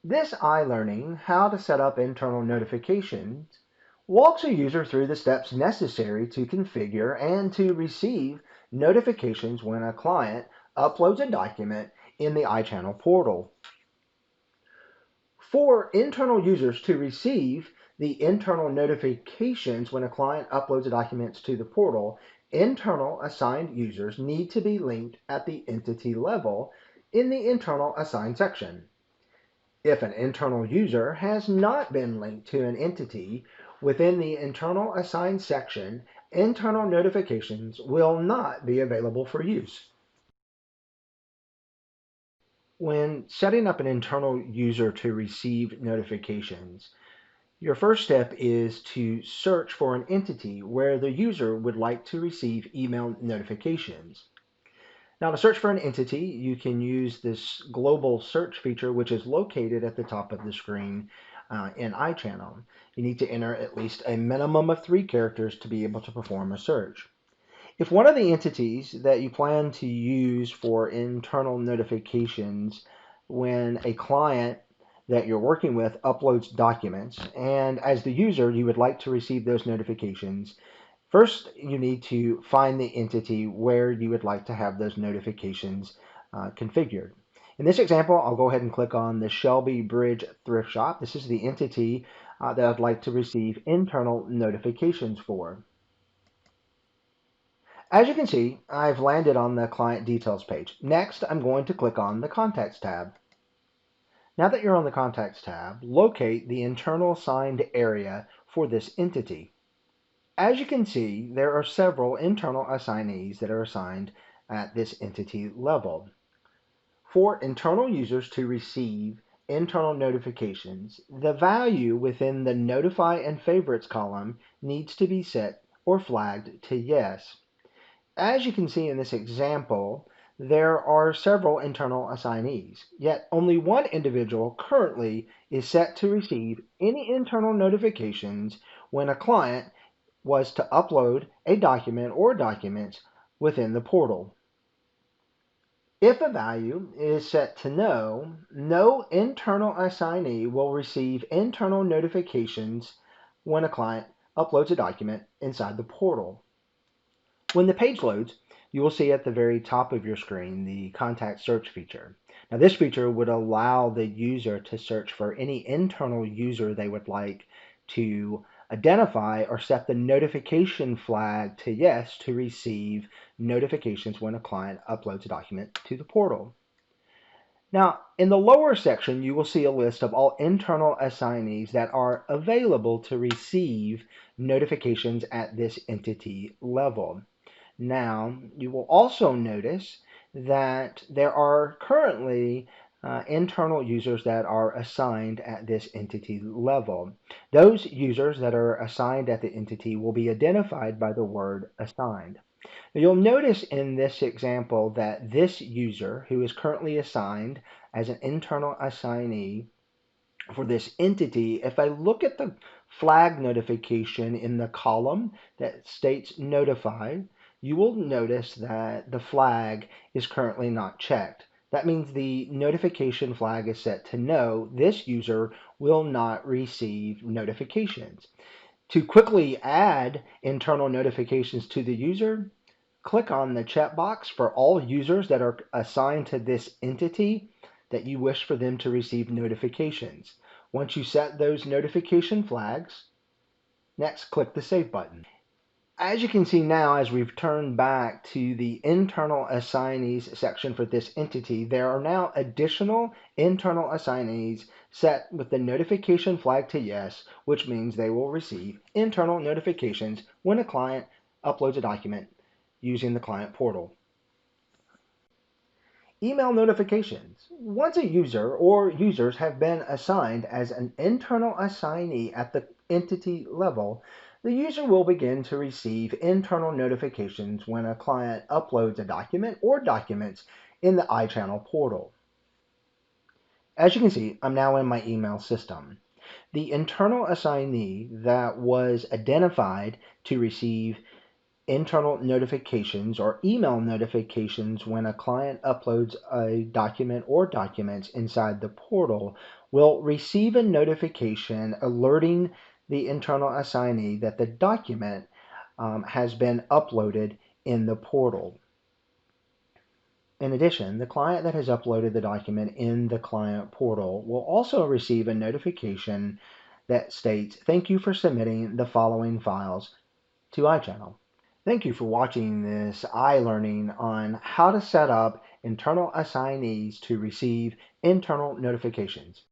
This iLearning, How to Set Up Internal Notifications, walks a user through the steps necessary to configure and to receive notifications when a client uploads a document in the iChannel portal. For internal users to receive the internal notifications when a client uploads documents to the portal, internal assigned users need to be linked at the entity level in the internal assigned section. If an internal user has not been linked to an entity within the internal assigned section, internal notifications will not be available for use. When setting up an internal user to receive notifications, your first step is to search for an entity where the user would like to receive email notifications. Now, to search for an entity, you can use this global search feature, which is located at the top of the screen in iChannel. You need to enter at least a minimum of 3 characters to be able to perform a search. If one of the entities that you plan to use for internal notifications when a client that you're working with uploads documents, and as the user you would like to receive those notifications, first you need to find the entity where you would like to have those notifications configured. In this example, I'll go ahead and click on the Shelby Bridge Thrift Shop. This is the entity that I'd like to receive internal notifications for. As you can see, I've landed on the Client Details page. Next, I'm going to click on the Contacts tab. Now that you're on the Contacts tab, locate the internal assigned area for this entity. As you can see, there are several internal assignees that are assigned at this entity level. For internal users to receive internal notifications, the value within the Notify and Favorites column needs to be set or flagged to yes. As you can see in this example, there are several internal assignees, yet only one individual currently is set to receive any internal notifications when a client was to upload a document or documents within the portal. If a value is set to no, no internal assignee will receive internal notifications when a client uploads a document inside the portal. When the page loads, you will see at the very top of your screen the Contact Search feature. Now, this feature would allow the user to search for any internal user they would like to identify or set the notification flag to yes to receive notifications when a client uploads a document to the portal. Now, in the lower section, you will see a list of all internal assignees that are available to receive notifications at this entity level. Now, you will also notice that there are currently internal users that are assigned at this entity level. Those users that are assigned at the entity will be identified by the word assigned. Now, you'll notice in this example that this user who is currently assigned as an internal assignee for this entity, if I look at the flag notification in the column that states notified, you will notice that the flag is currently not checked. That means the notification flag is set to no. This user will not receive notifications. To quickly add internal notifications to the user, click on the checkbox for all users that are assigned to this entity that you wish for them to receive notifications. Once you set those notification flags, next click the Save button. As you can see now, as we've turned back to the internal assignees section for this entity, there are now additional internal assignees set with the notification flag to yes, which means they will receive internal notifications when a client uploads a document using the client portal. Email notifications. Once a user or users have been assigned as an internal assignee at the entity level, the user will begin to receive internal notifications when a client uploads a document or documents in the iChannel portal. As you can see, I'm now in my email system. The internal assignee that was identified to receive internal notifications or email notifications when a client uploads a document or documents inside the portal will receive a notification alerting the internal assignee that the document has been uploaded in the portal. In addition, the client that has uploaded the document in the client portal will also receive a notification that states, "Thank you for submitting the following files to iChannel." Thank you for watching this iLearning on how to set up internal assignees to receive internal notifications.